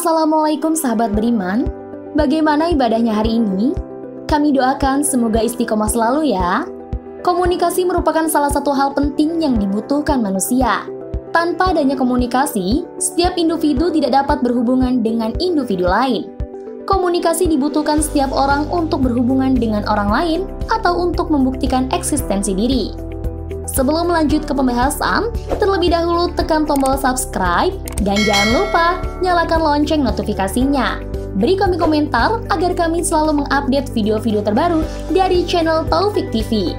Assalamualaikum sahabat beriman. Bagaimana ibadahnya hari ini? Kami doakan semoga istiqomah selalu ya. Komunikasi merupakan salah satu hal penting yang dibutuhkan manusia. Tanpa adanya komunikasi, setiap individu tidak dapat berhubungan dengan individu lain. Komunikasi dibutuhkan setiap orang untuk berhubungan dengan orang lain atau untuk membuktikan eksistensi diri. Sebelum lanjut ke pembahasan, terlebih dahulu tekan tombol subscribe dan jangan lupa nyalakan lonceng notifikasinya. Beri kami komentar agar kami selalu mengupdate video-video terbaru dari channel Taufik TV.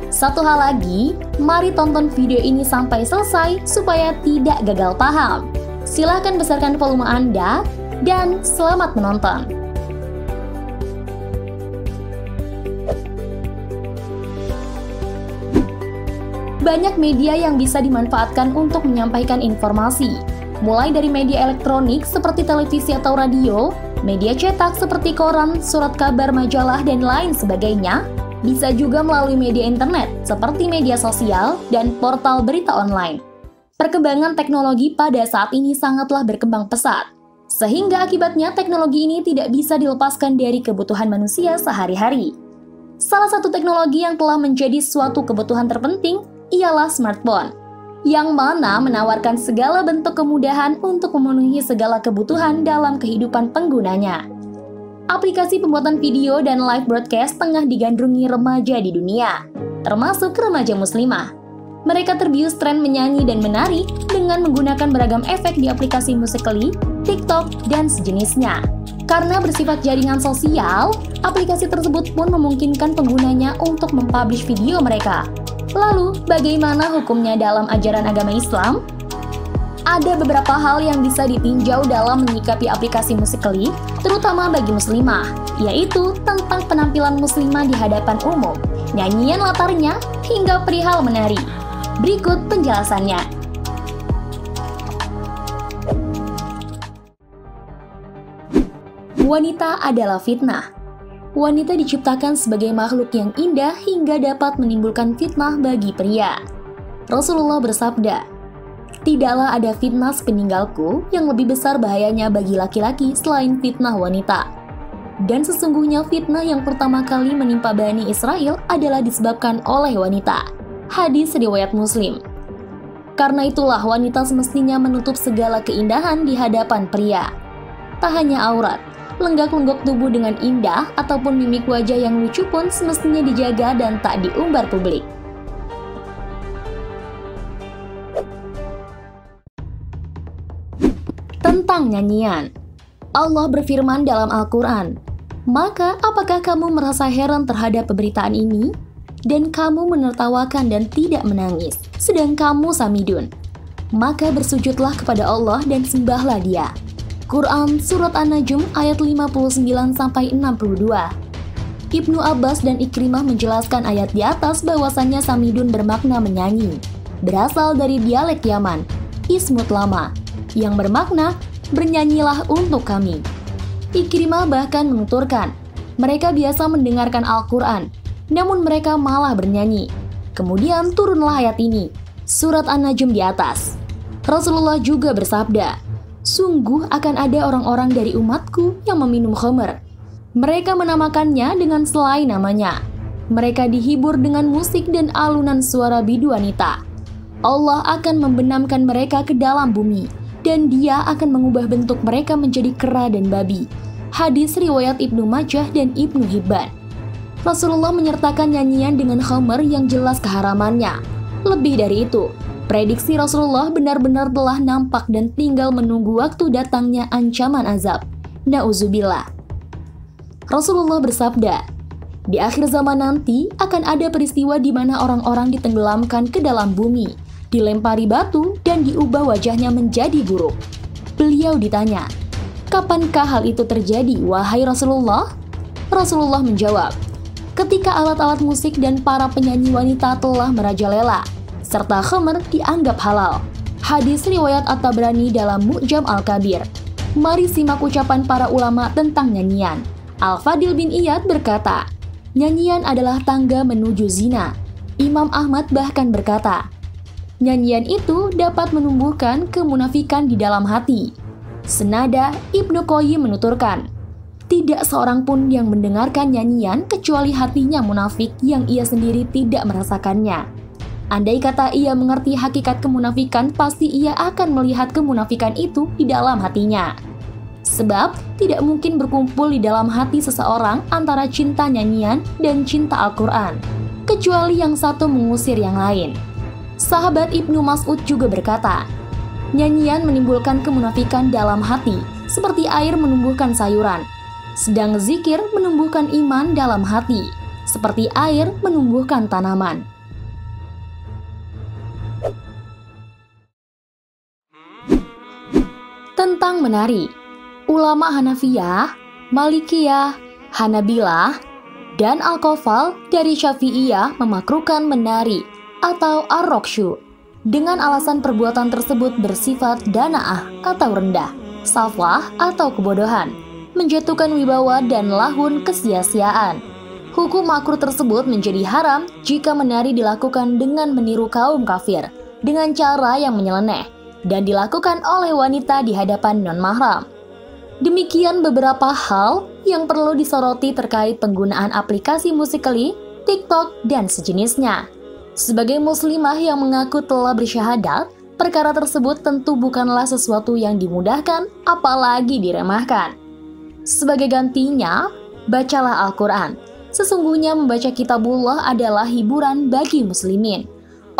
Satu hal lagi, mari tonton video ini sampai selesai supaya tidak gagal paham. Silahkan besarkan volume Anda dan selamat menonton. Banyak media yang bisa dimanfaatkan untuk menyampaikan informasi, mulai dari media elektronik seperti televisi atau radio, media cetak seperti koran, surat kabar, majalah, dan lain sebagainya, bisa juga melalui media internet seperti media sosial dan portal berita online. Perkembangan teknologi pada saat ini sangatlah berkembang pesat, sehingga akibatnya teknologi ini tidak bisa dilepaskan dari kebutuhan manusia sehari-hari. Salah satu teknologi yang telah menjadi suatu kebutuhan terpenting ialah smartphone, yang mana menawarkan segala bentuk kemudahan untuk memenuhi segala kebutuhan dalam kehidupan penggunanya. Aplikasi pembuatan video dan live broadcast tengah digandrungi remaja di dunia, termasuk remaja muslimah. Mereka terbius tren menyanyi dan menari dengan menggunakan beragam efek di aplikasi Musical.ly, TikTok, dan sejenisnya. Karena bersifat jaringan sosial, aplikasi tersebut pun memungkinkan penggunanya untuk mempublish video mereka. Lalu, bagaimana hukumnya dalam ajaran agama Islam? Ada beberapa hal yang bisa ditinjau dalam menyikapi aplikasi Musical.ly, terutama bagi muslimah, yaitu tentang penampilan muslimah di hadapan umum, nyanyian latarnya, hingga perihal menari. Berikut penjelasannya. Wanita adalah fitnah. Wanita diciptakan sebagai makhluk yang indah hingga dapat menimbulkan fitnah bagi pria. Rasulullah bersabda, "Tidaklah ada fitnah sepeninggalku yang lebih besar bahayanya bagi laki-laki selain fitnah wanita. Dan sesungguhnya fitnah yang pertama kali menimpa Bani Israel adalah disebabkan oleh wanita." Hadis riwayat Muslim. Karena itulah wanita semestinya menutup segala keindahan di hadapan pria. Tak hanya aurat, lenggak-lenggok tubuh dengan indah ataupun mimik wajah yang lucu pun semestinya dijaga dan tak diumbar publik. Tentang nyanyian, Allah berfirman dalam Al-Quran, "Maka apakah kamu merasa heran terhadap pemberitaan ini? Dan kamu menertawakan dan tidak menangis, sedang kamu samidun. Maka bersujudlah kepada Allah dan sembahlah Dia." Quran Surat An-Najm ayat 59-62. Ibnu Abbas dan Ikrimah menjelaskan ayat di atas bahwasannya samidun bermakna menyanyi, berasal dari dialek Yaman, ismut lama, yang bermakna bernyanyilah untuk kami. Ikrimah bahkan menuturkan, mereka biasa mendengarkan Al-Quran, namun mereka malah bernyanyi. Kemudian turunlah ayat ini, Surat An-Najm di atas. Rasulullah juga bersabda, "Sungguh akan ada orang-orang dari umatku yang meminum khamr. Mereka menamakannya dengan selain namanya. Mereka dihibur dengan musik dan alunan suara bidu wanita. Allah akan membenamkan mereka ke dalam bumi, dan Dia akan mengubah bentuk mereka menjadi kera dan babi." Hadis riwayat Ibnu Majah dan Ibnu Hibban. Rasulullah menyertakan nyanyian dengan khamr yang jelas keharamannya. Lebih dari itu, prediksi Rasulullah benar-benar telah nampak dan tinggal menunggu waktu datangnya ancaman azab. Nauzubillah. Rasulullah bersabda, "Di akhir zaman nanti akan ada peristiwa di mana orang-orang ditenggelamkan ke dalam bumi, dilempari batu dan diubah wajahnya menjadi buruk." Beliau ditanya, "Kapankah hal itu terjadi, wahai Rasulullah?" Rasulullah menjawab, "Ketika alat-alat musik dan para penyanyi wanita telah merajalela, serta khamr dianggap halal." Hadis riwayat At-Tabrani dalam Mu'jam Al-Kabir. Mari simak ucapan para ulama tentang nyanyian. Al-Fadil bin Iyad berkata, "Nyanyian adalah tangga menuju zina." Imam Ahmad bahkan berkata, "Nyanyian itu dapat menumbuhkan kemunafikan di dalam hati." Senada, Ibnu Qayyim menuturkan, tidak seorang pun yang mendengarkan nyanyian kecuali hatinya munafik yang ia sendiri tidak merasakannya. Andai kata ia mengerti hakikat kemunafikan, pasti ia akan melihat kemunafikan itu di dalam hatinya. Sebab tidak mungkin berkumpul di dalam hati seseorang antara cinta nyanyian dan cinta Al-Quran, kecuali yang satu mengusir yang lain. Sahabat Ibnu Mas'ud juga berkata, nyanyian menimbulkan kemunafikan dalam hati, seperti air menumbuhkan sayuran. Sedang zikir menumbuhkan iman dalam hati, seperti air menumbuhkan tanaman. Tentang menari, ulama Hanafiyah, Malikiyah, Hanabilah, dan Al-Qafal dari Syafi'iyah memakruhkan menari atau ar-raqsyu dengan alasan perbuatan tersebut bersifat dana'ah atau rendah, saflah atau kebodohan, menjatuhkan wibawa dan lahun kesia-siaan. Hukum makruh tersebut menjadi haram jika menari dilakukan dengan meniru kaum kafir dengan cara yang menyeleneh dan dilakukan oleh wanita di hadapan non-mahram. Demikian beberapa hal yang perlu disoroti terkait penggunaan aplikasi Musical.ly, TikTok, dan sejenisnya. Sebagai muslimah yang mengaku telah bersyahadat, perkara tersebut tentu bukanlah sesuatu yang dimudahkan, apalagi diremehkan. Sebagai gantinya, bacalah Al-Quran. Sesungguhnya membaca kitabullah adalah hiburan bagi muslimin.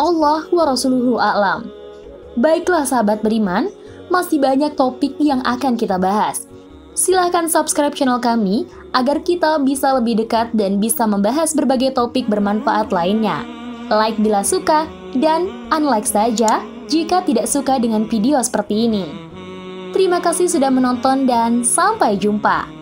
Allah wa rasuluhu a'lam. Baiklah sahabat beriman, masih banyak topik yang akan kita bahas. Silahkan subscribe channel kami agar kita bisa lebih dekat dan bisa membahas berbagai topik bermanfaat lainnya. Like bila suka dan unlike saja jika tidak suka dengan video seperti ini. Terima kasih sudah menonton dan sampai jumpa.